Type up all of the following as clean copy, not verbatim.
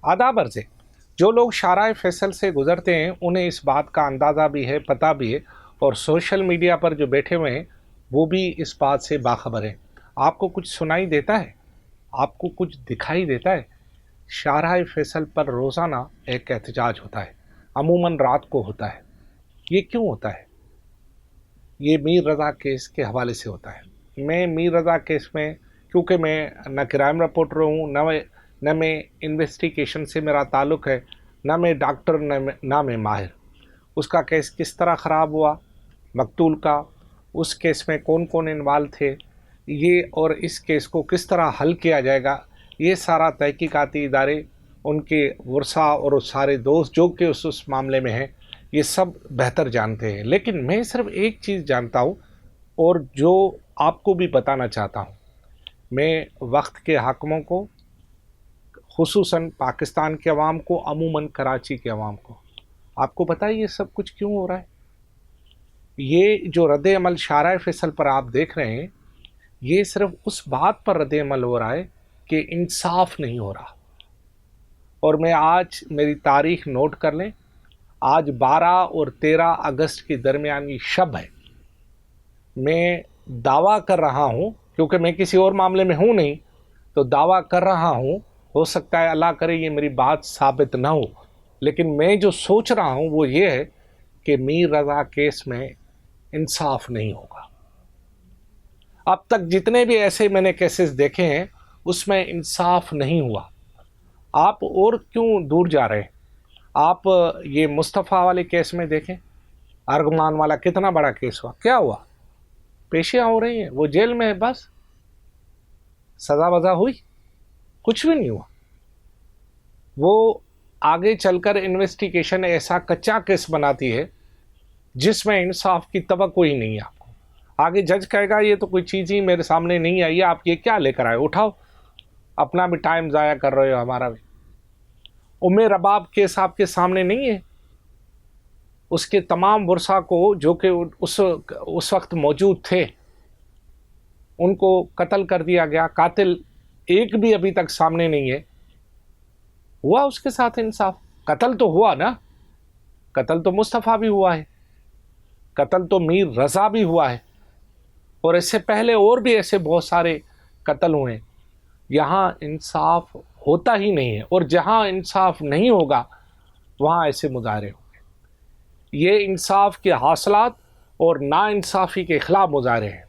आदाब अर्ज़ है। जो लोग शाराए फैसल से गुज़रते हैं उन्हें इस बात का अंदाज़ा भी है, पता भी है, और सोशल मीडिया पर जो बैठे हुए हैं वो भी इस बात से बाखबर हैं। आपको कुछ सुनाई देता है? आपको कुछ दिखाई देता है? शाराए फैसल पर रोज़ाना एक एहतजाज होता है, अमूमन रात को होता है। ये क्यों होता है? ये मीर रज़ा केस के हवाले से होता है। मैं मीर रज़ा केस में, क्योंकि मैं न क्राइम रिपोर्टर हूँ, न मैं इन्वेस्टिगेशन से मेरा ताल्लुक़ है, न मैं डॉक्टर, न मैं माहिर। उसका केस किस तरह ख़राब हुआ, मकतूल का, उस केस में कौन कौन इन्वॉल्व थे, ये और इस केस को किस तरह हल किया जाएगा, ये सारा तहकीकाती इदारे, उनके वर्सा और सारे दोस्त जो कि उस मामले में हैं, ये सब बेहतर जानते हैं। लेकिन मैं सिर्फ एक चीज़ जानता हूँ और जो आपको भी बताना चाहता हूँ। मैं वक्त के हाकिमों को, खुसूसन पाकिस्तान के अवाम को, अमूमन कराची के अवाम को, आपको पता है ये सब कुछ क्यों हो रहा है? ये जो रद्द अमल शाराए फैसल पर आप देख रहे हैं, ये सिर्फ उस बात पर रद्द अमल हो रहा है कि इंसाफ नहीं हो रहा। और मैं आज, मेरी तारीख नोट कर लें, आज 12 और 13 अगस्त की दरमियानी शब है। मैं दावा कर रहा हूँ, क्योंकि मैं किसी और मामले में हूँ नहीं, तो दावा कर रहा हूँ, हो सकता है अल्लाह करे ये मेरी बात साबित ना हो, लेकिन मैं जो सोच रहा हूँ वो ये है कि मीर रज़ा केस में इंसाफ नहीं होगा। अब तक जितने भी ऐसे मैंने केसेस देखे हैं उसमें इंसाफ नहीं हुआ। आप और क्यों दूर जा रहे हैं? आप ये मुस्तफ़ा वाले केस में देखें, अर्गमान वाला कितना बड़ा केस हुआ, क्या हुआ? पेशियाँ हो रही हैं, वो जेल में है, बस सज़ा वज़ा हुई, कुछ भी नहीं हुआ। वो आगे चलकर इन्वेस्टिगेशन ऐसा कच्चा केस बनाती है जिसमें इंसाफ की तवक्को ही नहीं है आपको। आगे जज कहेगा ये तो कोई चीज़ ही मेरे सामने नहीं आई है, आप ये क्या लेकर आए, उठाओ, अपना भी टाइम ज़ाया कर रहे हो, हमारा भी। उम्मे रबाब केस आपके सामने नहीं है? उसके तमाम वर्सा को जो कि उस वक्त मौजूद थे, उनको कत्ल कर दिया गया। कातिल एक भी अभी तक सामने नहीं है। हुआ उसके साथ इंसाफ? कत्ल तो हुआ ना, कत्ल तो मुस्तफ़ा भी हुआ है, कत्ल तो मीर रज़ा भी हुआ है, और इससे पहले और भी ऐसे बहुत सारे कत्ल हुए हैं। यहाँ इंसाफ होता ही नहीं है, और जहाँ इंसाफ नहीं होगा वहाँ ऐसे मुजाहरे होंगे। ये इंसाफ के हासिलात और नाइंसाफ़ी के ख़िलाफ़ मुजाहरे हैं।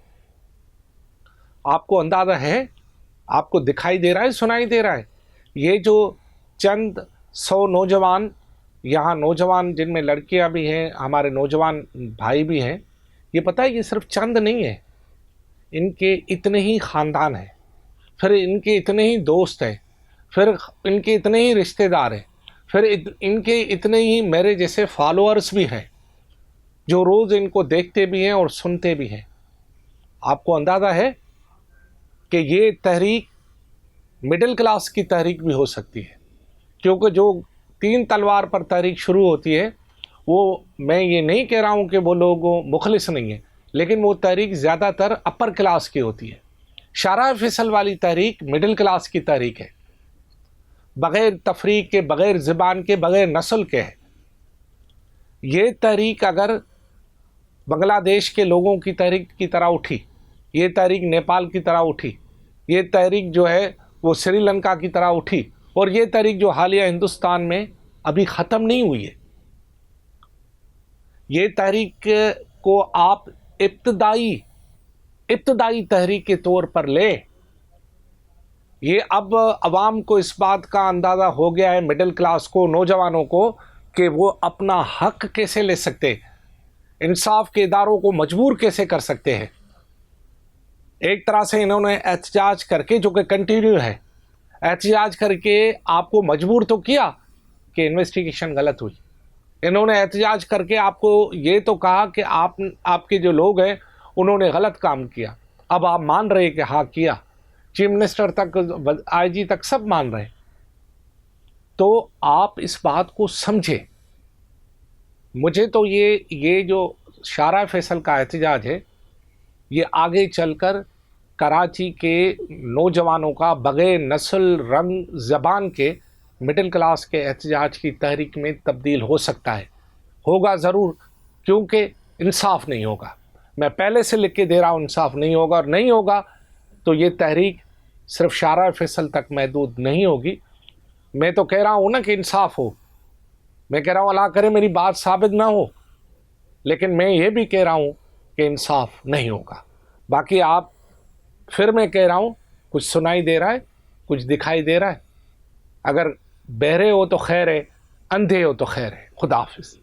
आपको अंदाज़ा है, आपको दिखाई दे रहा है, सुनाई दे रहा है? ये जो चंद 100 नौजवान, यहाँ नौजवान जिनमें लड़कियां भी हैं, हमारे नौजवान भाई भी हैं, ये पता है ये सिर्फ चंद नहीं है, इनके इतने ही ख़ानदान हैं, फिर इनके इतने ही दोस्त हैं, फिर इनके इतने ही रिश्तेदार हैं, फिर इनके इतने ही मेरे जैसे फॉलोअर्स भी हैं जो रोज़ इनको देखते भी हैं और सुनते भी हैं। आपको अंदाज़ा है कि ये तहरीक मिडिल क्लास की तहरीक भी हो सकती है, क्योंकि जो 3 तलवार पर तहरीक शुरू होती है, वो, मैं ये नहीं कह रहा हूँ कि वो लोग मुखलिस नहीं है, लेकिन वो तहरीक ज़्यादातर अपर क्लास की होती है। शाराए फैसल वाली तहरीक मिडिल क्लास की तहरीक है, बग़ैर तफरीक के, बग़ैर ज़बान के, बग़ैर नस्ल के है। ये तहरीक अगर बांग्लादेश के लोगों की तहरीक की तरह उठी, ये तहरीक नेपाल की तरह उठी, ये तहरीक जो है वो श्रीलंका की तरह उठी, और ये तहरीक जो हालिया हिंदुस्तान में अभी ख़त्म नहीं हुई है, ये तहरीक को आप इब्तदाई तहरीक के तौर पर ले। ये अब अवाम को इस बात का अंदाज़ा हो गया है, मिडिल क्लास को, नौजवानों को, कि वो अपना हक कैसे ले सकते, इंसाफ के इदारों को मजबूर कैसे कर सकते हैं। एक तरह से इन्होंने एहतजाज करके, जो कि कंटिन्यू है, एहतजाज करके आपको मजबूर तो किया कि इन्वेस्टिगेशन गलत हुई। इन्होंने एहतजाज करके आपको ये तो कहा कि आपके जो लोग हैं उन्होंने गलत काम किया। अब आप मान रहे कि हाँ किया, चीफ मिनिस्टर तक, आईजी तक सब मान रहे। तो आप इस बात को समझें। मुझे तो ये जो शाराए फैसल का एहतजाज है, ये आगे चलकर कराची के नौजवानों का बग़ैर नस्ल, रंग, ज़बान के مڈل کلاس کے احتجاج کی تحریک میں تبدیل ہو سکتا ہے، ہوگا ضرور، کیونکہ انصاف نہیں ہوگا۔ میں پہلے سے لکھ کے دے رہا ہوں، انصاف نہیں ہوگا، اور نہیں ہوگا تو یہ تحریک صرف شارع فیصل تک محدود نہیں ہوگی۔ میں تو کہہ رہا ہوں نا کہ انصاف ہو، میں کہہ رہا ہوں اللہ کرے میری بات ثابت نہ ہو، لیکن میں یہ بھی کہہ رہا ہوں کہ انصاف نہیں ہوگا۔ باقی آپ، پھر میں کہہ رہا ہوں، کچھ سنائی دے رہا ہے، کچھ دکھائی دے رہا ہے، اگر بہرے ہو تو خیر ہے، اندھے ہو تو خیر ہے۔ خدا حافظ۔